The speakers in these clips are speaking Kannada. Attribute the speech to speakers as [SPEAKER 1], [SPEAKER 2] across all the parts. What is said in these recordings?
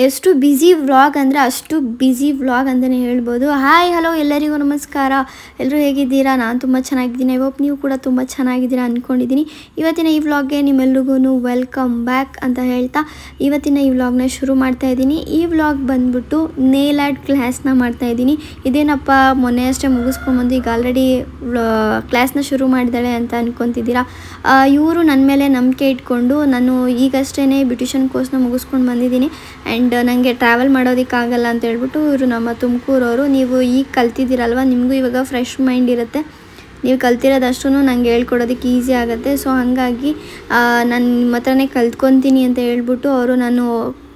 [SPEAKER 1] ಎಷ್ಟು ಬ್ಯುಸಿ ವ್ಲಾಗ್ ಅಂದರೆ ಅಷ್ಟು ಬ್ಯುಸಿ ವ್ಲಾಗ್ ಅಂತಲೇ ಹೇಳ್ಬೋದು. ಹಾಯ್ ಹಲೋ ಎಲ್ಲರಿಗೂ ನಮಸ್ಕಾರ. ಎಲ್ಲರೂ ಹೇಗಿದ್ದೀರಾ? ನಾನು ತುಂಬ ಚೆನ್ನಾಗಿದ್ದೀನಿ. ಹೋಪ್ ನೀವು ಕೂಡ ತುಂಬ ಚೆನ್ನಾಗಿದ್ದೀರಾ ಅಂದ್ಕೊಂಡಿದ್ದೀನಿ. ಇವತ್ತಿನ ಈ ವ್ಲಾಗ್ಗೆ ನಿಮ್ಮೆಲ್ರಿಗೂ ವೆಲ್ಕಮ್ ಬ್ಯಾಕ್ ಅಂತ ಹೇಳ್ತಾ ಇವತ್ತಿನ ಈ ವ್ಲಾಗ್ನ ಶುರು ಮಾಡ್ತಾಯಿದ್ದೀನಿ. ಈ ವ್ಲಾಗ್ ಬಂದ್ಬಿಟ್ಟು ನೇಲ್ ಆರ್ಟ್ ಕ್ಲಾಸ್ನ ಮಾಡ್ತಾಯಿದ್ದೀನಿ. ಇದೇನಪ್ಪ ಮೊನ್ನೆ ಅಷ್ಟೇ ಮುಗಿಸ್ಕೊಂಬಂದು ಈಗ ಆಲ್ರೆಡಿ ಕ್ಲಾಸ್ನ ಶುರು ಮಾಡಿದ್ದಾಳೆ ಅಂತ ಅಂದ್ಕೊತಿದ್ದೀರಾ. ಇವರು ನನ್ನ ಮೇಲೆ ನಂಬಿಕೆ ಇಟ್ಕೊಂಡು ನಾನು ಈಗಷ್ಟೇ ಬ್ಯೂಟಿಷನ್ ಕೋರ್ಸ್ನ ಮುಗಿಸ್ಕೊಂಡು ಬಂದಿದ್ದೀನಿ. ಆ್ಯಂಡ್ ನನಗೆ ಟ್ರಾವೆಲ್ ಮಾಡೋದಕ್ಕಾಗಲ್ಲ ಅಂತ ಹೇಳ್ಬಿಟ್ಟು ಇವರು ನಮ್ಮ ತುಮಕೂರವರು. ನೀವು ಈಗ ಕಲ್ತಿದ್ದೀರಲ್ವ, ನಿಮಗೂ ಇವಾಗ ಫ್ರೆಶ್ ಮೈಂಡ್ ಇರುತ್ತೆ. ನೀವು ಕಲ್ತಿರೋದಷ್ಟು ನನಗೆ ಹೇಳ್ಕೊಡೋದಕ್ಕೆ ಈಸಿ ಆಗುತ್ತೆ. ಸೊ ಹಾಗಾಗಿ ನಾನು ನಿಮ್ಮ ಹತ್ರನೇ ಕಲ್ತ್ಕೊತೀನಿ ಅಂತ ಹೇಳ್ಬಿಟ್ಟು ಅವರು ನಾನು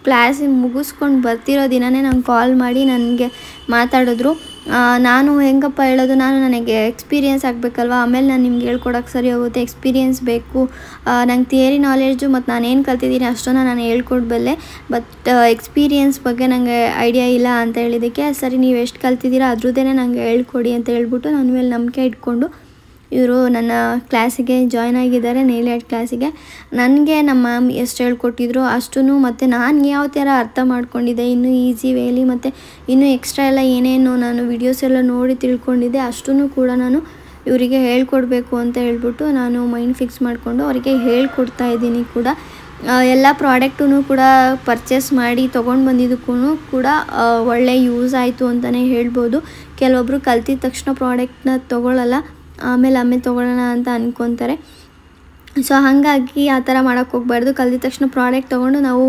[SPEAKER 1] ಕ್ಲಾಸ್ ಮುಗಿಸ್ಕೊಂಡು ಬರ್ತಿರೋ ದಿನವೇ ನಂಗೆ ಕಾಲ್ ಮಾಡಿ ನನಗೆ ಮಾತಾಡಿದ್ರು. ನಾನು ಹೆಂಗಪ್ಪ ಹೇಳೋದು, ನನಗೆ ಎಕ್ಸ್ಪೀರಿಯೆನ್ಸ್ ಆಗಬೇಕಲ್ವ, ಆಮೇಲೆ ನಾನು ನಿಮ್ಗೆ ಹೇಳ್ಕೊಡೋಕ್ಕೆ ಸರಿ ಹೋಗುತ್ತೆ. ಎಕ್ಸ್ಪೀರಿಯೆನ್ಸ್ ಬೇಕು. ನಂಗೆ ಥಿಯರಿ ನಾಲೆಡ್ಜು ಮತ್ತು ನಾನೇನು ಕಲ್ತಿದ್ದೀನಿ ಅಷ್ಟನ್ನು ನಾನು ಹೇಳ್ಕೊಡ್ಬಲ್ಲೆ, ಬಟ್ ಎಕ್ಸ್ಪೀರಿಯೆನ್ಸ್ ಬಗ್ಗೆ ನನಗೆ ಐಡಿಯಾ ಇಲ್ಲ ಅಂತ ಹೇಳಿದ್ದಕ್ಕೆ, ಸರಿ ನೀವು ಎಷ್ಟು ಕಲ್ತಿದ್ದೀರಾ ಅದ್ರದ್ದೇ ನನಗೆ ಹೇಳ್ಕೊಡಿ ಅಂತ ಹೇಳ್ಬಿಟ್ಟು ನನ್ನ ಮೇಲೆ ನಂಬಿಕೆ ಇಟ್ಕೊಂಡು ಇವರು ನನ್ನ ಕ್ಲಾಸಿಗೆ ಜಾಯ್ನ್ ಆಗಿದ್ದಾರೆ, ನೇಲ್ ಆರ್ಟ್ ಕ್ಲಾಸಿಗೆ. ನನಗೆ ನಮ್ಮ ಮ್ಯಾಮ್ ಎಷ್ಟು ಹೇಳ್ಕೊಟ್ಟಿದ್ರು ಅಷ್ಟೂ ಮತ್ತು ನಾನು ಯಾವ ಥರ ಅರ್ಥ ಮಾಡ್ಕೊಂಡಿದ್ದೆ ಇನ್ನೂ ಈಸಿ ವೇಲಿ ಮತ್ತು ಇನ್ನೂ ಎಕ್ಸ್ಟ್ರಾ ಎಲ್ಲ ಏನೇನು ನಾನು ವಿಡಿಯೋಸ್ ಎಲ್ಲ ನೋಡಿ ತಿಳ್ಕೊಂಡಿದ್ದೆ ಅಷ್ಟೂ ಕೂಡ ನಾನು ಇವರಿಗೆ ಹೇಳ್ಕೊಡ್ಬೇಕು ಅಂತ ಹೇಳ್ಬಿಟ್ಟು ನಾನು ಮೈಂಡ್ ಫಿಕ್ಸ್ ಮಾಡಿಕೊಂಡು ಅವರಿಗೆ ಹೇಳ್ಕೊಡ್ತಾ ಇದ್ದೀನಿ ಕೂಡ. ಎಲ್ಲ ಪ್ರಾಡಕ್ಟೂ ಕೂಡ ಪರ್ಚೇಸ್ ಮಾಡಿ ತೊಗೊಂಡು ಬಂದಿದ್ದಕ್ಕೂ ಕೂಡ ಒಳ್ಳೆ ಯೂಸ್ ಆಯಿತು ಅಂತಲೇ ಹೇಳ್ಬೋದು. ಕೆಲವೊಬ್ಬರು ಕಲ್ತಿದ ತಕ್ಷಣ ಪ್ರಾಡಕ್ಟ್ನ ತೊಗೊಳ್ಳಲ್ಲ, ಆಮೇಲೆ ತೊಗೊಳ್ಳೋಣ ಅಂತ ಅಂದ್ಕೊತಾರೆ. ಸೊ ಹಾಗಾಗಿ ಆ ಥರ ಮಾಡೋಕ್ಕೆ ಹೋಗ್ಬಾರ್ದು. ಕಲ್ತಿದ ತಕ್ಷಣ ಪ್ರಾಡಕ್ಟ್ ತೊಗೊಂಡು ನಾವು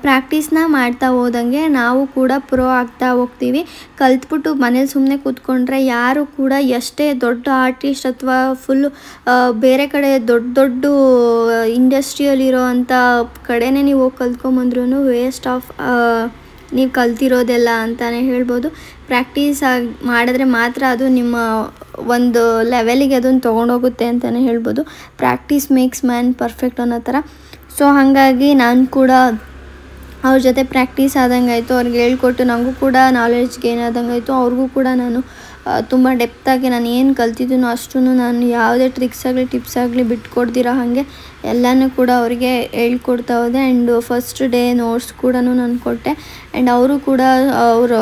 [SPEAKER 1] ಪ್ರಾಕ್ಟೀಸ್ನ ಮಾಡ್ತಾ ಹೋದಂಗೆ ನಾವು ಕೂಡ ಪ್ರೋ ಆಗ್ತಾ ಹೋಗ್ತೀವಿ. ಕಲ್ತ್ಬಿಟ್ಟು ಮನೇಲಿ ಸುಮ್ಮನೆ ಕೂತ್ಕೊಂಡ್ರೆ ಯಾರು ಕೂಡ ಎಷ್ಟೇ ದೊಡ್ಡ ಆರ್ಟಿಸ್ಟ್ ಅಥವಾ ಫುಲ್ಲು ಬೇರೆ ಕಡೆ ದೊಡ್ಡ ಇಂಡಸ್ಟ್ರಿಯಲ್ಲಿರೋ ಅಂಥ ಕಡೆನೇ ನೀವು ಹೋಗಿ ಕಲ್ತ್ಕೊಂಬಂದ್ರೂ ವೇಸ್ಟ್ ಆಫ್ ನೀವು ಕಲ್ತಿರೋದೆಲ್ಲ ಅಂತಲೇ ಹೇಳ್ಬೋದು. ಪ್ರಾಕ್ಟೀಸ್ ಮಾಡಿದ್ರೆ ಮಾತ್ರ ಅದು ನಿಮ್ಮ ಒಂದು ಲೆವೆಲಿಗೆ ಅದನ್ನು ತೊಗೊಂಡೋಗುತ್ತೆ ಅಂತಲೇ ಹೇಳ್ಬೋದು. ಪ್ರಾಕ್ಟೀಸ್ ಮೇಕ್ಸ್ ಮ್ಯಾನ್ ಪರ್ಫೆಕ್ಟ್ ಅನ್ನೋ ಥರ. ಸೊ ಹಾಗಾಗಿ ನಾನು ಕೂಡ ಅವ್ರ ಜೊತೆ ಪ್ರಾಕ್ಟೀಸ್ ಆದಂಗೆ ಆಯಿತು, ಅವ್ರಿಗೆ ಹೇಳ್ಕೊಟ್ಟು ನನಗೂ ಕೂಡ ನಾಲೆಡ್ಜ್ ಗೇನ್ ಆದಂಗೆ ಆಯಿತು. ಅವ್ರಿಗೂ ಕೂಡ ನಾನು ತುಂಬ ಡೆಪ್ತಾಗಿ ನಾನು ಏನು ಕಲ್ತಿದ್ದೀನೋ ಅಷ್ಟೂ ನಾನು ಯಾವುದೇ ಟ್ರಿಕ್ಸ್ ಆಗಲಿ ಟಿಪ್ಸ್ ಆಗಲಿ ಬಿಟ್ಕೊಡ್ದಿರೋ ಹಾಗೆ ಎಲ್ಲನೂ ಕೂಡ ಅವರಿಗೆ ಹೇಳ್ಕೊಡ್ತಾ ಹೋದೆ. ಆ್ಯಂಡ್ ಫಸ್ಟ್ ಡೇ ನೋಟ್ಸ್ ಕೂಡ ನಾನು ಕೊಟ್ಟೆ. ಆ್ಯಂಡ್ ಅವರು ಕೂಡ ಅವರು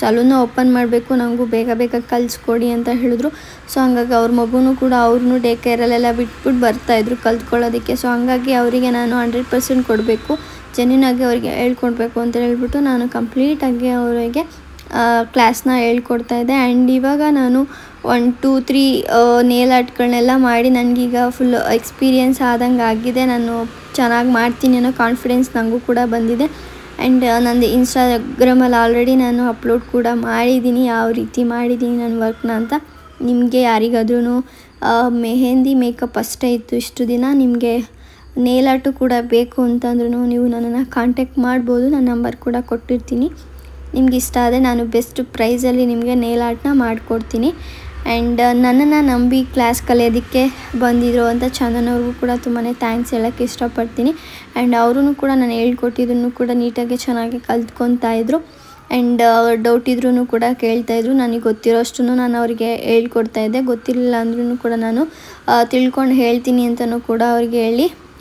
[SPEAKER 1] ಸಲೂನ್ನ ಓಪನ್ ಮಾಡಬೇಕು, ನನಗೂ ಬೇಗ ಕಲಿಸ್ಕೊಡಿ ಅಂತ ಹೇಳಿದ್ರು. ಸೊ ಹಂಗಾಗಿ ಅವ್ರ ಮಗುನೂ ಕೂಡ ಅವ್ರನ್ನೂ ಡೇ ಕೇರಲ್ಲೆಲ್ಲ ಬಿಟ್ಬಿಟ್ಟು ಬರ್ತಾಯಿದ್ರು ಕಲ್ತ್ಕೊಳ್ಳೋದಕ್ಕೆ. ಸೊ ಹಂಗಾಗಿ ಅವರಿಗೆ ನಾನು 100% ಕೊಡಬೇಕು, ಜೆನ್ಯೂನಾಗಿ ಅವರಿಗೆ ಹೇಳ್ಕೊಡ್ಬೇಕು ಅಂತ ಹೇಳ್ಬಿಟ್ಟು ನಾನು ಕಂಪ್ಲೀಟಾಗಿ ಅವರಿಗೆ ಕ್ಲಾಸ್ನ ಹೇಳ್ಕೊಡ್ತಾಯಿದ್ದೆ. ಆ್ಯಂಡ್ ಇವಾಗ ನಾನು 1 2 3 ನೇಲ್ ಆರ್ಟ್ಗಳನ್ನೆಲ್ಲ ಮಾಡಿ ನನಗೀಗ ಫುಲ್ ಎಕ್ಸ್ಪೀರಿಯೆನ್ಸ್ ಆದಂಗೆ ಆಗಿದೆ. ನಾನು ಚೆನ್ನಾಗಿ ಮಾಡ್ತೀನಿ ಅನ್ನೋ ಕಾನ್ಫಿಡೆನ್ಸ್ ನನಗೂ ಕೂಡ ಬಂದಿದೆ. ಆ್ಯಂಡ್ ನಂದು ಇನ್ಸ್ಟಾಗ್ರಾಮಲ್ಲಿ ಆಲ್ರೆಡಿ ನಾನು ಅಪ್ಲೋಡ್ ಕೂಡ ಮಾಡಿದ್ದೀನಿ, ಯಾವ ರೀತಿ ಮಾಡಿದ್ದೀನಿ ನನ್ನ ವರ್ಕ್ನ ಅಂತ. ನಿಮಗೆ ಯಾರಿಗಾದ್ರೂ ಮೆಹಂದಿ ಮೇಕಪ್ ಅಷ್ಟೇ ಇತ್ತು ಇಷ್ಟು ದಿನ, ನಿಮಗೆ ನೇಲ್ ಆರ್ಟು ಕೂಡ ಬೇಕು ಅಂತಂದ್ರೂ ನೀವು ನನ್ನನ್ನು ಕಾಂಟ್ಯಾಕ್ಟ್ ಮಾಡ್ಬೋದು. ನನ್ನ ನಂಬರ್ ಕೂಡ ಕೊಟ್ಟಿರ್ತೀನಿ. ನಿಮ್ಗೆ ಇಷ್ಟ ಆದರೆ ನಾನು ಬೆಸ್ಟ್ ಪ್ರೈಸಲ್ಲಿ ನಿಮಗೆ ನೇಲ್ ಆರ್ಟ್ನ ಮಾಡಿಕೊಡ್ತೀನಿ. ಆ್ಯಂಡ್ ನನ್ನನ್ನು ನಂಬಿ ಕ್ಲಾಸ್ ಕಲಿಯೋದಕ್ಕೆ ಬಂದಿದ್ರು ಅಂತ ಚಂದನವ್ರಿಗೂ ಕೂಡ ತುಂಬಾ ಥ್ಯಾಂಕ್ಸ್ ಹೇಳೋಕ್ಕೆ ಇಷ್ಟಪಡ್ತೀನಿ. ಆ್ಯಂಡ್ ಅವರೂ ಕೂಡ ನಾನು ಹೇಳ್ಕೊಟ್ಟಿದ್ದನ್ನು ಕೂಡ ನೀಟಾಗಿ ಚೆನ್ನಾಗಿ ಕಲ್ತ್ಕೊತಾಯಿದ್ರು. ಆ್ಯಂಡ್ ಡೌಟ್ ಇದ್ರೂ ಕೂಡ ಕೇಳ್ತಾಯಿದ್ರು. ನನಗೆ ಗೊತ್ತಿರೋಷ್ಟು ನಾನು ಅವರಿಗೆ ಹೇಳ್ಕೊಡ್ತಾಯಿದ್ದೆ. ಗೊತ್ತಿರಲಿಲ್ಲ ಅಂದ್ರೂ ಕೂಡ ನಾನು ತಿಳ್ಕೊಂಡು ಹೇಳ್ತೀನಿ ಅಂತಲೂ ಕೂಡ ಅವ್ರಿಗೆ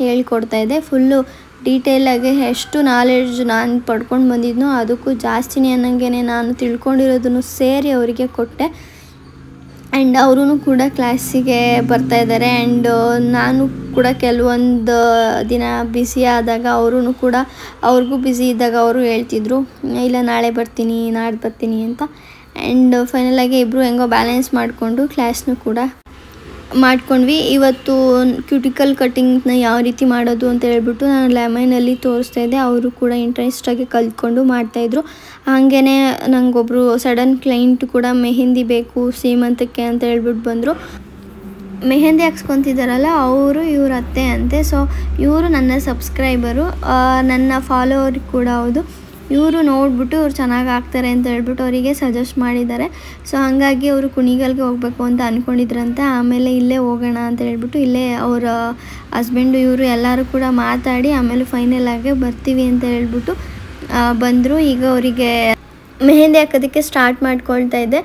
[SPEAKER 1] ಹೇಳ್ಕೊಡ್ತಾಯಿದ್ದೆ. ಫುಲ್ಲು ಡೀಟೇಲಾಗಿ ಎಷ್ಟು ನಾಲೆಡ್ಜ್ ನಾನು ಪಡ್ಕೊಂಡು ಬಂದಿದ್ನೋ ಅದಕ್ಕೂ ಜಾಸ್ತಿನೇ ಅನ್ನಂಗೆ ನಾನು ತಿಳ್ಕೊಂಡಿರೋದನ್ನು ಸೇರಿ ಅವರಿಗೆ ಕೊಟ್ಟೆ. ಆ್ಯಂಡ್ ಅವರೂ ಕೂಡ ಕ್ಲಾಸಿಗೆ ಬರ್ತಾಯಿದ್ದಾರೆ. ಆ್ಯಂಡ್ ನಾನು ಕೂಡ ಕೆಲವೊಂದು ದಿನ ಬ್ಯುಸಿ ಆದಾಗ ಅವ್ರಿಗೂ ಬ್ಯುಸಿ ಇದ್ದಾಗ ಅವರು ಹೇಳ್ತಿದ್ರು, ಇಲ್ಲ ನಾಳೆ ಬರ್ತೀನಿ ನಾಡ್ದು ಬರ್ತೀನಿ ಅಂತ. ಆ್ಯಂಡ್ ಫೈನಲಾಗಿ ಇಬ್ಬರು ಹೆಂಗೋ ಬ್ಯಾಲೆನ್ಸ್ ಮಾಡಿಕೊಂಡು ಕ್ಲಾಸ್ನೂ ಕೂಡ ಮಾಡ್ಕೊಂಡ್ವಿ. ಇವತ್ತು ಕ್ಯೂಟಿಕಲ್ ಕಟ್ಟಿಂಗ್ನ ಯಾವ ರೀತಿ ಮಾಡೋದು ಅಂತ ಹೇಳ್ಬಿಟ್ಟು ನಾನು ಲೆಮನಲ್ಲಿ ತೋರಿಸ್ತಾಯಿದ್ದೆ. ಅವರು ಕೂಡ ಇಂಟ್ರೆಸ್ಟಾಗಿ ಕಲ್ತ್ಕೊಂಡು ಮಾಡ್ತಾಯಿದ್ರು. ಹಾಗೇ ನನಗೊಬ್ಬರು ಸಡನ್ ಕ್ಲೈಂಟ್ ಕೂಡ ಮೆಹಂದಿ ಬೇಕು ಸೀಮಂತಕ್ಕೆ ಅಂತ ಹೇಳ್ಬಿಟ್ಟು ಬಂದರು. ಮೆಹಂದಿ ಹಾಕ್ಸ್ಕೊತಿದ್ದಾರಲ್ಲ ಅವರು ಇವ್ರ ಅತ್ತೆ ಅಂತೆ. ಸೊ ಇವರು ನನ್ನ ಸಬ್ಸ್ಕ್ರೈಬರು, ನನ್ನ ಫಾಲೋವರ್ ಕೂಡ ಹೌದು. ಇವರು ನೋಡಿಬಿಟ್ಟು ಇವ್ರು ಚೆನ್ನಾಗಿ ಆಗ್ತಾರೆ ಅಂತ ಹೇಳ್ಬಿಟ್ಟು ಅವರಿಗೆ ಸಜೆಸ್ಟ್ ಮಾಡಿದ್ದಾರೆ. ಸೊ ಹಾಗಾಗಿ ಅವರು ಕುಣಿಗಲ್ಗೆ ಹೋಗಬೇಕು ಅಂತ ಅಂದ್ಕೊಂಡಿದ್ರಂತೆ. ಆಮೇಲೆ ಇಲ್ಲೇ ಹೋಗೋಣ ಅಂತ ಹೇಳ್ಬಿಟ್ಟು ಇಲ್ಲೇ ಅವರ ಹಸ್ಬೆಂಡು ಇವರು ಎಲ್ಲರೂ ಕೂಡ ಮಾತಾಡಿ ಆಮೇಲೆ ಫೈನಲ್ ಆಗಿ ಬರ್ತೀವಿ ಅಂತ ಹೇಳ್ಬಿಟ್ಟು ಬಂದರು. ಈಗ ಅವರಿಗೆ ಮೆಹಂದಿ ಹಾಕೋದಕ್ಕೆ ಸ್ಟಾರ್ಟ್ ಮಾಡ್ಕೊಳ್ತಾ ಇದ್ದೆ.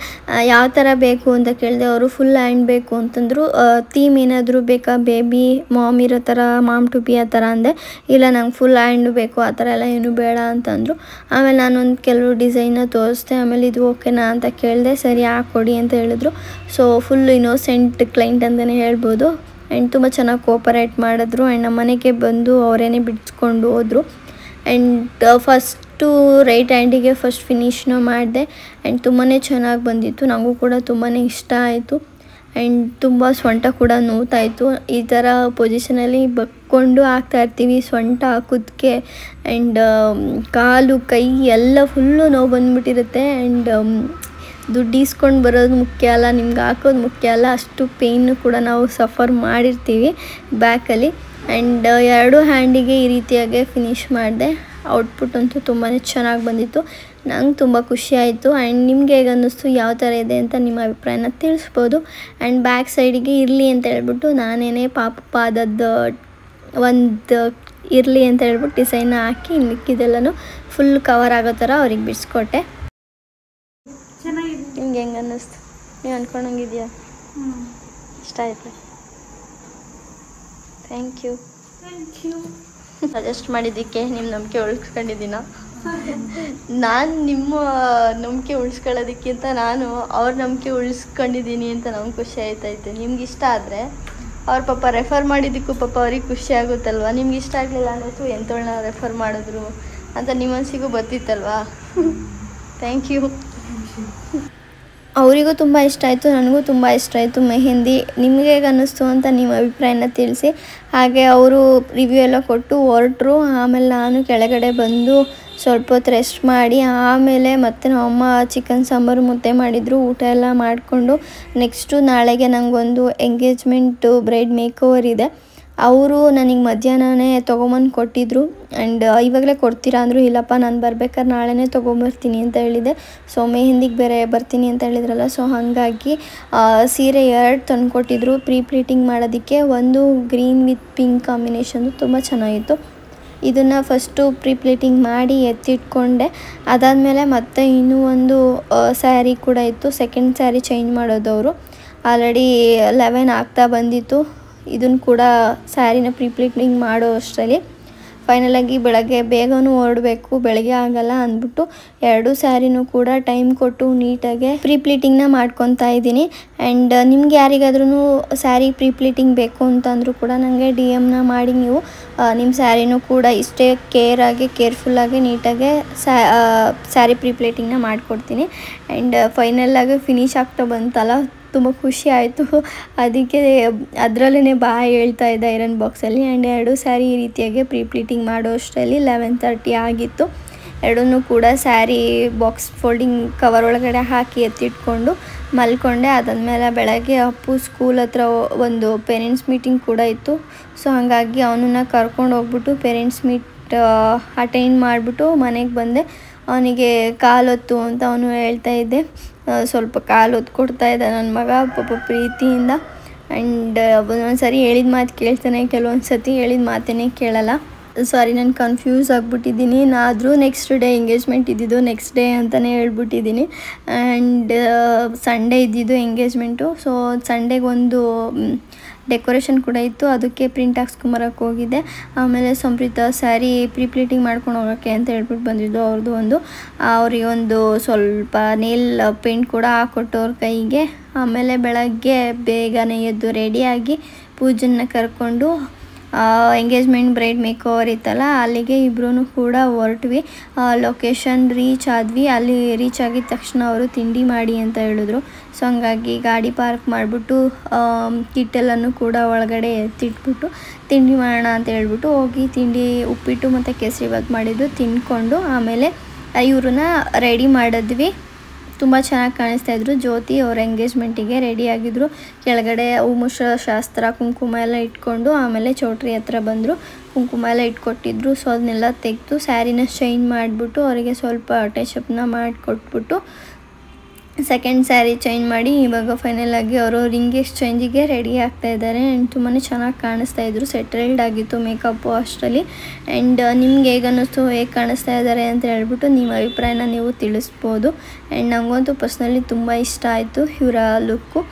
[SPEAKER 1] ಯಾವ ಥರ ಬೇಕು ಅಂತ ಕೇಳಿದೆ. ಅವರು ಫುಲ್ ಹ್ಯಾಂಡ್ ಬೇಕು ಅಂತಂದರು. ಥೀಮ್ ಏನಾದರೂ ಬೇಕಾ, ಬೇಬಿ ಮಾಮ್ ಇರೋ ಥರ, ಮಾಮ್ ಟು ಬಿ ಆ ಥರ ಅಂದೆ. ಇಲ್ಲ ನಂಗೆ ಫುಲ್ ಹ್ಯಾಂಡ್ ಬೇಕು, ಆ ಥರ ಎಲ್ಲ ಏನೂ ಬೇಡ ಅಂತಂದರು. ಆಮೇಲೆ ನಾನೊಂದು ಕೆಲವು ಡಿಸೈನ್ನ ತೋರಿಸ್ದೆ. ಆಮೇಲೆ ಇದು ಓಕೆನಾ ಅಂತ ಕೇಳಿದೆ. ಸರಿ ಹಾಕ್ಕೊಡಿ ಅಂತ ಹೇಳಿದ್ರು. ಸೊ ಫುಲ್ ಇನ್ನೋಸೆಂಟ್ ಕ್ಲೈಂಟ್ ಅಂತಲೇ ಹೇಳ್ಬೋದು. ಆ್ಯಂಡ್ ತುಂಬ ಚೆನ್ನಾಗಿ ಕೋಪರೇಟ್ ಮಾಡಿದ್ರು. ಆ್ಯಂಡ್ ನಮ್ಮ ಮನೆಗೆ ಬಂದು ಅವರೇನೆ ಬಿಡಿಸ್ಕೊಂಡು ಹೋದರು. ಆ್ಯಂಡ್ ಫಸ್ಟು ರೈಟ್ ಹ್ಯಾಂಡಿಗೆ ಫಸ್ಟ್ ಫಿನಿಶ್ನ ಮಾಡಿದೆ. ಆ್ಯಂಡ್ ತುಂಬಾ ಚೆನ್ನಾಗಿ ಬಂದಿತ್ತು. ನನಗೂ ಕೂಡ ತುಂಬಾ ಇಷ್ಟ ಆಯಿತು. ಆ್ಯಂಡ್ ತುಂಬ ಸೊಂಟ ಕೂಡ ನೋವ್ತಾಯಿತ್ತು. ಈ ಥರ ಪೊಸಿಷನಲ್ಲಿ ಬಕ್ಕೊಂಡು ಹಾಕ್ತಾಯಿರ್ತೀವಿ, ಸೊಂಟ ಕುತ್ತಿಗೆ ಆ್ಯಂಡ್ ಕಾಲು ಕೈ ಎಲ್ಲ ಫುಲ್ಲು ನೋವು ಬಂದುಬಿಟ್ಟಿರುತ್ತೆ. ಆ್ಯಂಡ್ ದುಡ್ಡು ಇಸ್ಕೊಂಡು ಬರೋದು ಮುಖ್ಯ ಅಲ್ಲ, ನಿಮ್ಗೆ ಹಾಕೋದು ಮುಖ್ಯ ಅಲ್ಲ, ಅಷ್ಟು ಪೇಯ್ನು ಕೂಡ ನಾವು ಸಫರ್ ಮಾಡಿರ್ತೀವಿ ಬ್ಯಾಕಲ್ಲಿ. ಆ್ಯಂಡ್ 2 ಹ್ಯಾಂಡಿಗೆ ಈ ರೀತಿಯಾಗಿ ಫಿನಿಶ್ ಮಾಡಿದೆ. ಔಟ್ಪುಟ್ ಅಂತೂ ತುಂಬಾ ಚೆನ್ನಾಗಿ ಬಂದಿತ್ತು. ನಂಗೆ ತುಂಬ ಖುಷಿ ಆಯಿತು. ಆ್ಯಂಡ್ ನಿಮ್ಗೆ ಹೇಗೆ ಅನ್ನಿಸ್ತು, ಯಾವ ಥರ ಇದೆ ಅಂತ ನಿಮ್ಮ ಅಭಿಪ್ರಾಯನ ತಿಳಿಸ್ಬೋದು. ಆ್ಯಂಡ್ ಬ್ಯಾಕ್ ಸೈಡಿಗೆ ಇರಲಿ ಅಂತ ಹೇಳ್ಬಿಟ್ಟು ನಾನೇ ಪಾದದ್ದು ಒಂದು ಇರಲಿ ಅಂತ ಹೇಳ್ಬಿಟ್ಟು ಡಿಸೈನ್ನ ಹಾಕಿ ಮಿಕ್ಕಿದೆಲ್ಲನೂ ಫುಲ್ ಕವರ್ ಆಗೋ ಥರ ಅವ್ರಿಗೆ ಬಿಡಿಸ್ಕೊಟ್ಟೆ. ನಿಮ್ಗೆ ಹೆಂಗೆ ಅನ್ನಿಸ್ತು? ನೀವು ಅಂದ್ಕೊಂಡಂಗಿದೆಯಾ? ಇಷ್ಟ ಆಯ್ತು. Thank you. ಸಜೆಸ್ಟ್ ಮಾಡಿದ್ದಕ್ಕೆ ನಿಮ್ಮ ನಂಬಿಕೆ ಉಳಿಸ್ಕೊಂಡಿದ್ದೀನ. ನಾನು ನಿಮ್ಮ ನಂಬಿಕೆ ಉಳಿಸ್ಕೊಳ್ಳೋದಕ್ಕಿಂತ ನಾನು ಅವ್ರ ನಂಬಿಕೆ ಉಳಿಸ್ಕೊಂಡಿದ್ದೀನಿ ಅಂತ ನಮ್ಗೆ ಖುಷಿ ಆಯ್ತೈತೆ. ನಿಮ್ಗೆ ಇಷ್ಟ ಆದರೆ ಅವ್ರ ಪಾಪ ರೆಫರ್ ಮಾಡಿದ್ದಕ್ಕೂ ಪಾಪ ಅವ್ರಿಗೆ ಖುಷಿ ಆಗುತ್ತಲ್ವ. ನಿಮ್ಗೆ ಇಷ್ಟ ಆಗಲಿಲ್ಲ ಅನ್ನಿಸ್ತು, ಎಂಥವಳನ್ನ ರೆಫರ್ ಮಾಡಿದ್ರು ಅಂತ ನಿಮ್ಮ ಮನಸ್ಸಿಗೂ ಬರ್ತಿತ್ತಲ್ವಾ. Thank you. ಅವರಿಗೂ ತುಂಬ ಇಷ್ಟ ಆಯಿತು, ನನಗೂ ತುಂಬ ಇಷ್ಟ ಆಯಿತು ಮೆಹಂದಿ. ನಿಮಗೆ ಹೇಗೆ ಅನ್ನಿಸ್ತು ಅಂತ ನಿಮ್ಮ ಅಭಿಪ್ರಾಯನ ತಿಳಿಸಿ. ಹಾಗೆ ಅವರು ರಿವ್ಯೂ ಎಲ್ಲ ಕೊಟ್ಟು ಹೊರಟರು. ಆಮೇಲೆ ನಾನು ಕೆಳಗಡೆ ಬಂದು ಸ್ವಲ್ಪ ಹೊತ್ತು ರೆಸ್ಟ್ ಮಾಡಿ ಆಮೇಲೆ ಮತ್ತೆ ನಮ್ಮಮ್ಮ ಚಿಕನ್ ಸಾಂಬಾರು ಮುದ್ದೆ ಮಾಡಿದರು. ಊಟ ಎಲ್ಲ ಮಾಡಿಕೊಂಡು ನೆಕ್ಸ್ಟು ನಾಳೆಗೆ ನನಗೊಂದು ಎಂಗೇಜ್ಮೆಂಟು ಬ್ರೈಡ್ ಮೇಕ್ ಓವರ್ ಇದೆ. ಅವರು ನನಗೆ ಮಧ್ಯಾಹ್ನನೇ ತೊಗೊಂಬಂದು ಕೊಟ್ಟಿದ್ದರು. ಆ್ಯಂಡ್ ಇವಾಗಲೇ ಕೊಡ್ತೀರಾ ಅಂದರು. ಇಲ್ಲಪ್ಪ ನಾನು ಬರ್ಬೇಕಾದ್ರೆ ನಾಳೆನೇ ತೊಗೊಂಬರ್ತೀನಿ ಅಂತ ಹೇಳಿದೆ. ಸೊ ಮೆಹಂದಿಗೆ ಬೇರೆ ಬರ್ತೀನಿ ಅಂತ ಹೇಳಿದ್ರಲ್ಲ, ಸೊ ಹಾಗಾಗಿ ಸೀರೆ 2 ತಂದು ಕೊಟ್ಟಿದ್ದರು ಪ್ರೀ ಪ್ಲೀಟಿಂಗ್ ಮಾಡೋದಕ್ಕೆ. ಒಂದು ಗ್ರೀನ್ ವಿತ್ ಪಿಂಕ್ ಕಾಂಬಿನೇಷನ್ನು ತುಂಬ ಚೆನ್ನಾಗಿತ್ತು. ಇದನ್ನು ಫಸ್ಟು ಪ್ರೀ ಪ್ಲೀಟಿಂಗ್ ಮಾಡಿ ಎತ್ತಿಟ್ಕೊಂಡೆ. ಅದಾದಮೇಲೆ ಮತ್ತೆ ಇನ್ನೂ ಒಂದು ಸ್ಯಾರಿ ಕೂಡ ಇತ್ತು. ಸೆಕೆಂಡ್ ಸ್ಯಾರಿ ಚೇಂಜ್ ಮಾಡೋದವರು ಆಲ್ರೆಡಿ 11 ಆಗ್ತಾ ಬಂದಿತ್ತು. ಇದನ್ನು ಕೂಡ ಸ್ಯಾರಿನ ಪ್ರೀ ಪ್ಲೀಟಿಂಗ್ ಮಾಡೋ ಅಷ್ಟರಲ್ಲಿ ಫೈನಲಾಗಿ ಬೆಳಗ್ಗೆ ಬೇಗನೂ ಹೊರಡಬೇಕು, ಬೆಳಗ್ಗೆ ಆಗಲ್ಲ ಅಂದ್ಬಿಟ್ಟು 2 ಸ್ಯಾರಿನೂ ಕೂಡ ಟೈಮ್ ಕೊಟ್ಟು ನೀಟಾಗೆ ಪ್ರೀ ಪ್ಲೀಟಿಂಗ್ನ ಮಾಡ್ಕೊತಾ ಇದ್ದೀನಿ. ಆ್ಯಂಡ್ ನಿಮ್ಗೆ ಯಾರಿಗಾದ್ರೂ ಸ್ಯಾರಿ ಪ್ರೀ ಪ್ಲೀಟಿಂಗ್ ಬೇಕು ಅಂತಂದರೂ ಕೂಡ ನನಗೆ DM ಮಾಡಿ ನೀವು ನಿಮ್ಮ ಸ್ಯಾರಿನೂ ಕೂಡ ಇಷ್ಟೇ ಕೇರ್ಫುಲ್ಲಾಗಿ ನೀಟಾಗೆ ಸ್ಯಾರಿ ಪ್ರೀ ಪ್ಲೀಟಿಂಗ್ನ ಮಾಡಿಕೊಡ್ತೀನಿ. ಆ್ಯಂಡ್ ಫೈನಲಾಗಿ ಫಿನಿಶ್ ಆಗ್ತಾ ಬಂತಲ್ಲ, ತುಂಬ ಖುಷಿ ಆಯಿತು. ಅದಕ್ಕೆ ಅದರಲ್ಲೇ ಬಾಯ್ ಹೇಳ್ತಾ ಇದ್ದೆ ಐರನ್ ಬಾಕ್ಸಲ್ಲಿ. ಆ್ಯಂಡ್ 2 ಸ್ಯಾರಿ ಈ ರೀತಿಯಾಗಿ ಪ್ರೀ ಪ್ಲೀಟಿಂಗ್ ಮಾಡೋ ಅಷ್ಟರಲ್ಲಿ 11:30 ಆಗಿತ್ತು. 2 ಕೂಡ ಸ್ಯಾರಿ ಬಾಕ್ಸ್ ಫೋಲ್ಡಿಂಗ್ ಕವರ್ ಒಳಗಡೆ ಹಾಕಿ ಎತ್ತಿಟ್ಕೊಂಡು ಮಲ್ಕೊಂಡೆ. ಅದಾದಮೇಲೆ ಬೆಳಗ್ಗೆ ಅಪ್ಪು ಸ್ಕೂಲ್ ಹತ್ರ ಒಂದು ಪೇರೆಂಟ್ಸ್ ಮೀಟಿಂಗ್ ಕೂಡ ಇತ್ತು. ಸೊ ಹಾಗಾಗಿ ಅವನನ್ನು ಕರ್ಕೊಂಡು ಹೋಗ್ಬಿಟ್ಟು ಪೇರೆಂಟ್ಸ್ ಮೀಟ್ ಅಟೆಂಡ್ ಮಾಡಿಬಿಟ್ಟು ಮನೆಗೆ ಬಂದೆ. ಅವನಿಗೆ ಕಾಲೊತ್ತು ಅಂತ ಅವನು ಹೇಳ್ತಾ ಇದ್ದೆ. ಸ್ವಲ್ಪ ಕಾಲು ಹೊತ್ತು ಕೊಡ್ತಾ ಇದ್ದ ನನ್ನ ಮಗ ಪಾಪ ಪ್ರೀತಿಯಿಂದ. ಆ್ಯಂಡ್ ಒಂದೊಂದು ಸರಿ ಹೇಳಿದ ಮಾತು ಕೇಳ್ತಾನೆ, ಕೆಲವೊಂದು ಸತಿ ಹೇಳಿದ ಮಾತೇ ಕೇಳಲ್ಲ. ಸಾರಿ, ನಾನು ಕನ್ಫ್ಯೂಸ್ ಆಗಿಬಿಟ್ಟಿದ್ದೀನಿ. ಆದರೂ ನೆಕ್ಸ್ಟ್ ಡೇ ಎಂಗೇಜ್ಮೆಂಟ್ ಇದ್ದಿದ್ದು ನೆಕ್ಸ್ಟ್ ಡೇ ಅಂತಲೇ ಹೇಳ್ಬಿಟ್ಟಿದ್ದೀನಿ. ಆ್ಯಂಡ್ ಸಂಡೇ ಇದ್ದಿದ್ದು ಎಂಗೇಜ್ಮೆಂಟು. ಸೊ ಸಂಡೇಗೆ ಒಂದು ಡೆಕೋರೇಷನ್ ಕೂಡ ಇತ್ತು, ಅದಕ್ಕೆ ಪ್ರಿಂಟ್ ಹಾಕ್ಸ್ಕೊಂಬರಕ್ಕೆ ಹೋಗಿದ್ದೆ. ಆಮೇಲೆ ಸಂಪ್ರೀತ ಸ್ಯಾರಿ ಪ್ರೀ ಪ್ಲೀಟಿಂಗ್ ಮಾಡ್ಕೊಂಡು ಹೋಗೋಕ್ಕೆ ಅಂತ ಹೇಳ್ಬಿಟ್ಟು ಬಂದಿದ್ದು. ಅವ್ರದ್ದು ಅವರಿಗೆ ಒಂದು ಸ್ವಲ್ಪ ನೇಲ್ ಪೇಂಟ್ ಕೂಡ ಹಾಕ್ಕೊಟ್ಟು ಅವ್ರ ಕೈಗೆ. ಆಮೇಲೆ ಬೆಳಗ್ಗೆ ಬೇಗನೆ ಎದ್ದು ರೆಡಿಯಾಗಿ ಪೂಜನ್ನ ಕರ್ಕೊಂಡು ಎಂಗೇಜ್ಮೆಂಟ್ ಬ್ರೈಡ್ ಮೇಕ್ ಓವರ್ ಇತ್ತಲ್ಲ, ಅಲ್ಲಿಗೆ ಇಬ್ಬರೂ ಕೂಡ ಹೊರಟ್ವಿ. ಲೊಕೇಶನ್ ರೀಚ್ ಆದ್ವಿ. ಅಲ್ಲಿ ರೀಚ್ ಆಗಿದ ತಕ್ಷಣ ಅವರು ತಿಂಡಿ ಮಾಡಿ ಅಂತ ಹೇಳಿದ್ರು. ಸೊ ಹಂಗಾಗಿ ಗಾಡಿ ಪಾರ್ಕ್ ಮಾಡಿಬಿಟ್ಟು ಕಿಟ್ಟೆಲ್ಲನೂ ಕೂಡ ಒಳಗಡೆ ಎತ್ತಿಟ್ಬಿಟ್ಟು ತಿಂಡಿ ಮಾಡೋಣ ಅಂತ ಹೇಳ್ಬಿಟ್ಟು ಹೋಗಿ ತಿಂಡಿ ಉಪ್ಪಿಟ್ಟು ಮತ್ತು ಕೇಸರಿಬಾತ್ ಮಾಡಿದ್ದು ತಿಂದ್ಕೊಂಡು ಆಮೇಲೆ ಇವ್ರನ್ನ ರೆಡಿ ಮಾಡಿದ್ವಿ. ತುಂಬ ಚೆನ್ನಾಗಿ ಕಾಣಿಸ್ತಾಯಿದ್ರು. ಜ್ಯೋತಿ ಅವ್ರ ಎಂಗೇಜ್ಮೆಂಟಿಗೆ ರೆಡಿಯಾಗಿದ್ದರು. ಕೆಳಗಡೆ ಹೂಮುಷ ಶಾಸ್ತ್ರ ಕುಂಕುಮ ಎಲ್ಲ ಇಟ್ಕೊಂಡು ಆಮೇಲೆ ಚೌಟ್ರಿ ಹತ್ರ ಬಂದರು. ಕುಂಕುಮ ಎಲ್ಲ ಇಟ್ಕೊಟ್ಟಿದ್ರು. ಸೊ ಅದನ್ನೆಲ್ಲ ತೆಗೆದು ಸ್ಯಾರಿನ ಶೈನ್ ಮಾಡಿಬಿಟ್ಟು ಅವರಿಗೆ ಸ್ವಲ್ಪ ಟಚಪ್ನ ಮಾಡಿಕೊಟ್ಬಿಟ್ಟು ಸೆಕೆಂಡ್ ಸ್ಯಾರಿ ಚೇಂಜ್ ಮಾಡಿ ಇವಾಗ ಫೈನಲ್ ಆಗಿ ಅವರು ರಿಂಗ್ ಎಕ್ಸ್ಚೇಂಜಿಗೆ ರೆಡಿ ಆಗ್ತಾ ಇದ್ದಾರೆ. ಆ್ಯಂಡ್ ತುಂಬಾ ಚೆನ್ನಾಗಿ ಕಾಣಿಸ್ತಾ ಇದ್ರು. ಸೆಟಲ್ಡ್ ಆಗಿತ್ತು ಮೇಕಪ್ಪು ಅಷ್ಟರಲ್ಲಿ. ಆ್ಯಂಡ್ ನಿಮ್ಗೆ ಹೇಗೆ ಅನ್ನಿಸ್ತು, ಹೇಗೆ ಕಾಣಿಸ್ತಾ ಇದ್ದಾರೆ ಅಂತ ಹೇಳ್ಬಿಟ್ಟು ನಿಮ್ಮ ಅಭಿಪ್ರಾಯನ ನೀವು ತಿಳಿಸ್ಬೋದು. ಆ್ಯಂಡ್ ನನಗಂತೂ ಪರ್ಸ್ನಲಿ ತುಂಬ ಇಷ್ಟ ಆಯಿತು ಇವರ ಲುಕ್ಕು.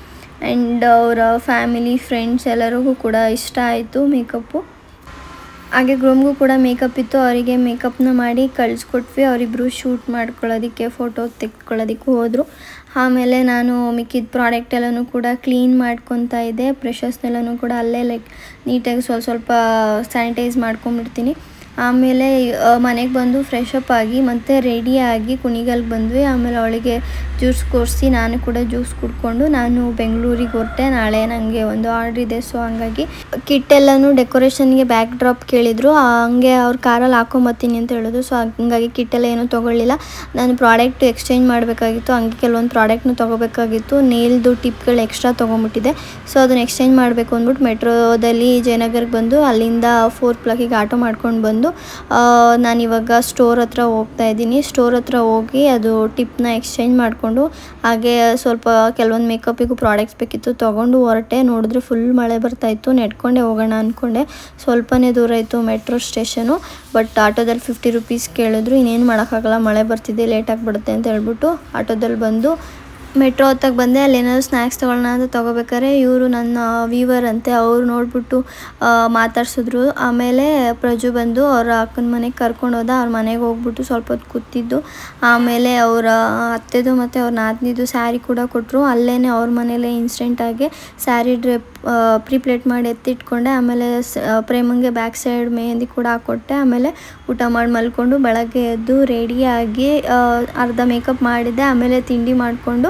[SPEAKER 1] ಆ್ಯಂಡ್ ಅವರ ಫ್ಯಾಮಿಲಿ ಫ್ರೆಂಡ್ಸ್ ಎಲ್ಲರಿಗೂ ಕೂಡ ಇಷ್ಟ ಆಯಿತು ಮೇಕಪ್ಪು. ಹಾಗೆ ಗ್ರೂಮ್ಗೂ ಕೂಡ ಮೇಕಪ್ ಇತ್ತು. ಅವರಿಗೆ ಮೇಕಪ್ನ ಮಾಡಿ ಕಳಿಸ್ಕೊಟ್ವಿ. ಅವರಿಬ್ಬರು ಶೂಟ್ ಮಾಡ್ಕೊಳ್ಳೋದಕ್ಕೆ, ಫೋಟೋ ತೆಗೆದುಕೊಳ್ಳೋದಕ್ಕೆ ಹೋದರು. ಆಮೇಲೆ ನಾನು ಮಿಕ್ಕಿದ ಪ್ರಾಡಕ್ಟ್ ಎಲ್ಲನೂ ಕೂಡ ಕ್ಲೀನ್ ಮಾಡ್ಕೊತಾ ಇದ್ದೆ. ಬ್ರಷಸ್ನೆಲ್ಲನೂ ಕೂಡ ಅಲ್ಲೇ ನೀಟಾಗಿ ಸ್ವಲ್ಪ ಸ್ಯಾನಿಟೈಸ್ ಮಾಡ್ಕೊಂಬಿಡ್ತೀನಿ. ಆಮೇಲೆ ಮನೆಗೆ ಬಂದು ಫ್ರೆಶಪ್ ಆಗಿ ಮತ್ತು ರೆಡಿಯಾಗಿ ಕುಣಿಗಲ್ಗೆ ಬಂದ್ವಿ. ಆಮೇಲೆ ಅವಳಿಗೆ ಜ್ಯೂಸ್ ಕೊಡಿಸಿ ನಾನು ಕೂಡ ಜ್ಯೂಸ್ ಕುಡ್ಕೊಂಡು ನಾನು ಬೆಂಗಳೂರಿಗೆ ಹೊರಟೆ. ನಾಳೆ ನನಗೆ ಒಂದು ಆರ್ಡ್ರ್ ಇದೆ. ಸೊ ಹಂಗಾಗಿ ಕಿಟ್ ಎಲ್ಲನೂ ಡೆಕೋರೇಷನ್ಗೆ ಬ್ಯಾಕ್ ಡ್ರಾಪ್ ಕೇಳಿದರು. ಹಂಗೆ ಅವ್ರ ಕಾರಲ್ಲಿ ಹಾಕೊಂಬತ್ತೀನಿ ಅಂತ ಹೇಳಿದ್ರು. ಸೊ ಹಂಗಾಗಿ ಕಿಟ್ಟೆಲ್ಲ ಏನೂ ತೊಗೊಳ್ಳಿಲ್ಲ. ನಾನು ಪ್ರಾಡಕ್ಟ್ ಎಕ್ಸ್ಚೇಂಜ್ ಮಾಡಬೇಕಾಗಿತ್ತು. ಹಂಗೆ ಕೆಲವೊಂದು ಪ್ರಾಡಕ್ಟ್ನ ತೊಗೋಬೇಕಾಗಿತ್ತು. ನೇಲ್ದು ಟಿಪ್ಗಳು ಎಕ್ಸ್ಟ್ರಾ ತೊಗೊಂಬಿಟ್ಟಿದೆ. ಸೊ ಅದನ್ನು ಎಕ್ಸ್ಚೇಂಜ್ ಮಾಡಬೇಕು ಅಂದ್ಬಿಟ್ಟು ಮೆಟ್ರೋದಲ್ಲಿ ಜಯನಗರ್ಗೆ ಬಂದು ಅಲ್ಲಿಂದ 4 o'clock ಆಟೋ ಮಾಡ್ಕೊಂಡು ಬಂದು ನಾನಿವಾಗ ಸ್ಟೋರ್ ಹತ್ರ ಹೋಗ್ತಾ ಇದ್ದೀನಿ. ಸ್ಟೋರ್ ಹತ್ರ ಹೋಗಿ ಅದು ಟಿಪ್ನ ಎಕ್ಸ್ಚೇಂಜ್ ಮಾಡಿಕೊಂಡು ಹಾಗೆ ಸ್ವಲ್ಪ ಕೆಲವೊಂದು ಮೇಕಪ್ಪಿಗೂ ಪ್ರಾಡಕ್ಟ್ಸ್ ಬೇಕಿತ್ತು ತೊಗೊಂಡು ಹೊರಟೆ. ನೋಡಿದ್ರೆ ಫುಲ್ ಮಳೆ ಬರ್ತಾಯಿತ್ತು. ನೆಡ್ಕೊಂಡೆ ಹೋಗೋಣ ಅಂದ್ಕೊಂಡೆ. ಸ್ವಲ್ಪನೇ ದೂರ ಇತ್ತು ಮೆಟ್ರೋ ಸ್ಟೇಷನು. ಬಟ್ ಆಟೋದಲ್ಲಿ 50 rupees ಕೇಳಿದ್ರು. ಇನ್ನೇನು ಮಾಡೋಕ್ಕಾಗಲ್ಲ, ಮಳೆ ಬರ್ತಿದೆ, ಲೇಟಾಗಿಬಿಡುತ್ತೆ ಅಂತ ಹೇಳ್ಬಿಟ್ಟು ಆಟೋದಲ್ಲಿ ಬಂದು ಮೆಟ್ರೋ ಹೊತ್ತಾಗ ಬಂದೆ. ಅಲ್ಲಿ ಏನಾದರೂ ಸ್ನ್ಯಾಕ್ಸ್ ತೊಗೊಳ್ಳೋಣ ಅಂತ ತೊಗೋಬೇಕಾರೆ ಇವರು ನನ್ನ ವೀವರ್ ಅಂತೆ, ಅವ್ರು ನೋಡಿಬಿಟ್ಟು ಮಾತಾಡ್ಸಿದ್ರು. ಆಮೇಲೆ ಪ್ರಜು ಬಂದು ಅವ್ರ ಅಕ್ಕನ ಮನೆಗೆ ಕರ್ಕೊಂಡು ಹೋದ. ಅವ್ರ ಮನೆಗೆ ಹೋಗ್ಬಿಟ್ಟು ಸ್ವಲ್ಪ ಹೊತ್ತು ಕೂತಿದ್ದು. ಆಮೇಲೆ ಅವರ ಅತ್ತೆದು ಮತ್ತು ಅವ್ರ ನಾದಿನಿದು ಸ್ಯಾರಿ ಕೂಡ ಕೊಟ್ಟರು. ಅಲ್ಲೇ ಅವ್ರ ಮನೇಲೆ ಇನ್ಸ್ಟೆಂಟಾಗಿ ಸ್ಯಾರಿ ಪ್ರಿಪ್ಲೇಟ್ ಮಾಡಿ ಎತ್ತಿಟ್ಕೊಂಡೆ. ಆಮೇಲೆ ಪ್ರೇಮಂಗೆ ಬ್ಯಾಕ್ ಸೈಡ್ ಮೆಹಂದಿ ಕೂಡ ಹಾಕ್ಕೊಟ್ಟೆ. ಆಮೇಲೆ ಊಟ ಮಾಡಿ ಮಲ್ಕೊಂಡು ಬೆಳಗ್ಗೆ ಎದ್ದು ರೆಡಿಯಾಗಿ ಅರ್ಧ ಮೇಕಪ್ ಮಾಡಿದ್ದೆ. ಆಮೇಲೆ ತಿಂಡಿ ಮಾಡಿಕೊಂಡು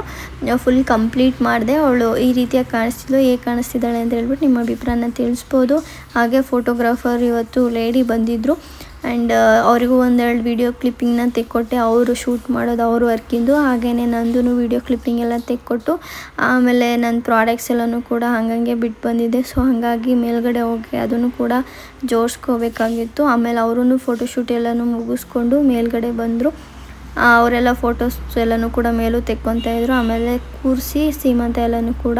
[SPEAKER 1] ಫುಲ್ ಕಂಪ್ಲೀಟ್ ಮಾಡಿದೆ. ಅವಳು ಈ ರೀತಿಯಾಗಿ ಕಾಣಿಸ್ತಿದ್ಲು. ಹೇಗೆ ಕಾಣಿಸ್ತಿದ್ದಾಳೆ ಅಂತ ಹೇಳ್ಬಿಟ್ಟು ನಿಮ್ಮ ಅಭಿಪ್ರಾಯನ ತಿಳಿಸ್ಬೋದು. ಹಾಗೆ ಫೋಟೋಗ್ರಾಫರ್ ಇವತ್ತು ಲೇಡಿ ಬಂದಿದ್ದರು. ಆ್ಯಂಡ್ ಅವರಿಗೂ ಒಂದೆರಡು ವೀಡಿಯೋ ಕ್ಲಿಪ್ಪಿಂಗ್ನ ತೆಕ್ಕೊಟ್ಟೆ. ಅವರು ಶೂಟ್ ಮಾಡೋದು ಅವ್ರ ವರ್ಕಿಂದು. ಹಾಗೆಯೇ ನಂದು ವೀಡಿಯೋ ಕ್ಲಿಪ್ಪಿಂಗ್ ಎಲ್ಲ ತೆಕ್ಕೊಟ್ಟು ಆಮೇಲೆ ನನ್ನ ಪ್ರಾಡಕ್ಟ್ಸ್ ಎಲ್ಲನೂ ಕೂಡ ಹಂಗಂಗೆ ಬಿಟ್ಟು ಬಂದಿದ್ದೆ. ಸೊ ಹಾಗಾಗಿ ಮೇಲ್ಗಡೆ ಹೋಗಿ ಅದನ್ನು ಕೂಡ ಜೋಡಿಸ್ಕೋಬೇಕಾಗಿತ್ತು. ಆಮೇಲೆ ಅವರೂ ಫೋಟೋಶೂಟ್ ಎಲ್ಲನೂ ಮುಗಿಸ್ಕೊಂಡು ಮೇಲ್ಗಡೆ ಬಂದರು. ಅವರೆಲ್ಲ ಫೋಟೋಸ್ ಎಲ್ಲನೂ ಕೂಡ ಮೇಲೂ ತೆಕ್ಕೊತಾಯಿದ್ರು. ಆಮೇಲೆ ಕೂರಿಸಿ ಸೀಮಂತ ಎಲ್ಲನೂ ಕೂಡ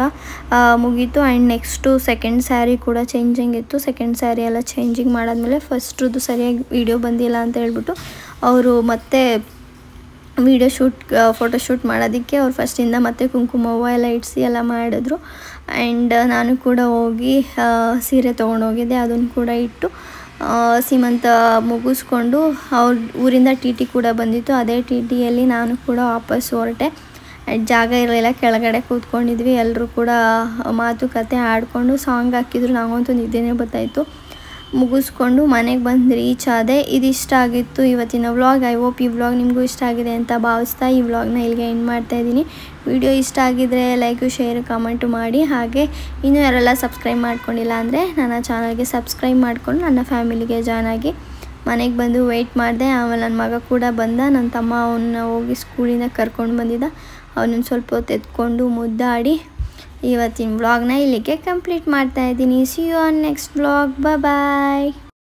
[SPEAKER 1] ಮುಗೀತು. ಆ್ಯಂಡ್ ನೆಕ್ಸ್ಟು ಸೆಕೆಂಡ್ ಸ್ಯಾರಿ ಕೂಡ ಚೇಂಜಿಂಗ್ ಇತ್ತು. ಸೆಕೆಂಡ್ ಸ್ಯಾರಿ ಎಲ್ಲ ಚೇಂಜಿಂಗ್ ಮಾಡಾದ್ಮೇಲೆ ಫಸ್ಟ್ರದ್ದು ಸರಿಯಾಗಿ ವೀಡಿಯೋ ಬಂದಿಲ್ಲ ಅಂತ ಹೇಳ್ಬಿಟ್ಟು ಅವರು ಮತ್ತೆ ಫೋಟೋಶೂಟ್ ಮಾಡೋದಕ್ಕೆ ಅವ್ರು ಫಸ್ಟಿಂದ ಮತ್ತೆ ಕುಂಕುಮ ಹೂವು ಎಲ್ಲ ಇಡಿಸಿ ಎಲ್ಲ ಮಾಡಿದ್ರು. ಆ್ಯಂಡ್ ನಾನು ಕೂಡ ಹೋಗಿ ಸೀರೆ ತೊಗೊಂಡೋಗಿದ್ದೆ. ಅದನ್ನು ಕೂಡ ಇಟ್ಟು ಸೀಮಂತ ಮುಗಿಸ್ಕೊಂಡು ಅವ್ರ ಊರಿಂದ ಟಿ ಕೂಡ ಬಂದಿತ್ತು. ಅದೇ ಟಿಯಲ್ಲಿ ನಾನು ಕೂಡ ವಾಪಸ್ ಹೊರಟೆ. ಜಾಗ ಇರಲಿಲ್ಲ, ಕೆಳಗಡೆ ಕೂತ್ಕೊಂಡಿದ್ವಿ. ಎಲ್ಲರೂ ಕೂಡ ಮಾತುಕತೆ ಆಡಿಕೊಂಡು ಸಾಂಗ್ ಹಾಕಿದ್ರು. ನನಗಂತೂ ನಿದ್ದೆನೇ ಬರ್ತಾಯಿತ್ತು. ಮುಗಿಸ್ಕೊಂಡು ಮನೆಗೆ ಬಂದು ರೀಚ್ ಆದೆ. ಇದಿಷ್ಟ ಆಗಿತ್ತು ಇವತ್ತಿನ ವ್ಲಾಗ್. ಐ ಹೋಪ್ ಈ ವ್ಲಾಗ್ ನಿಮಗೂ ಇಷ್ಟ ಆಗಿದೆ ಅಂತ ಭಾವಿಸ್ತಾ ಈ ವ್ಲಾಗ್ನ ಇಲ್ಲಿಗೆ ಎಂಡ್ ಮಾಡ್ತಾಯಿದ್ದೀನಿ. ವಿಡಿಯೋ ಇಷ್ಟ ಆಗಿದ್ದರೆ ಲೈಕು, ಶೇರ್, ಕಮೆಂಟು ಮಾಡಿ. ಹಾಗೆ ಇನ್ನೂ ಯಾರೆಲ್ಲ ಸಬ್ಸ್ಕ್ರೈಬ್ ಮಾಡ್ಕೊಂಡಿಲ್ಲ ಅಂದರೆ ನನ್ನ ಚಾನಲ್ಗೆ ಸಬ್ಸ್ಕ್ರೈಬ್ ಮಾಡಿಕೊಂಡು ನನ್ನ ಫ್ಯಾಮಿಲಿಗೆ ಜಾಯ್ನ್ ಆಗಿ. ಮನೆಗೆ ಬಂದು ವೆಯ್ಟ್ ಮಾಡಿದೆ. ಆಮೇಲೆ ನನ್ನ ಮಗ ಕೂಡ ಬಂದ. ನನ್ನ ತಮ್ಮ ಅವನ್ನ ಹೋಗಿ ಸ್ಕೂಲಿಂದ ಕರ್ಕೊಂಡು ಬಂದಿದ್ದ. ಅವನನ್ನು ಸ್ವಲ್ಪ ಹೊತ್ತು ಎತ್ಕೊಂಡು ಮುದ್ದಾಡಿ ಇವತ್ತಿನ ವ್ಲಾಗ್ನ ಇಲ್ಲಿಗೆ ಕಂಪ್ಲೀಟ್ ಮಾಡ್ತಾಯಿದ್ದೀನಿ. See you on next vlog. Bye.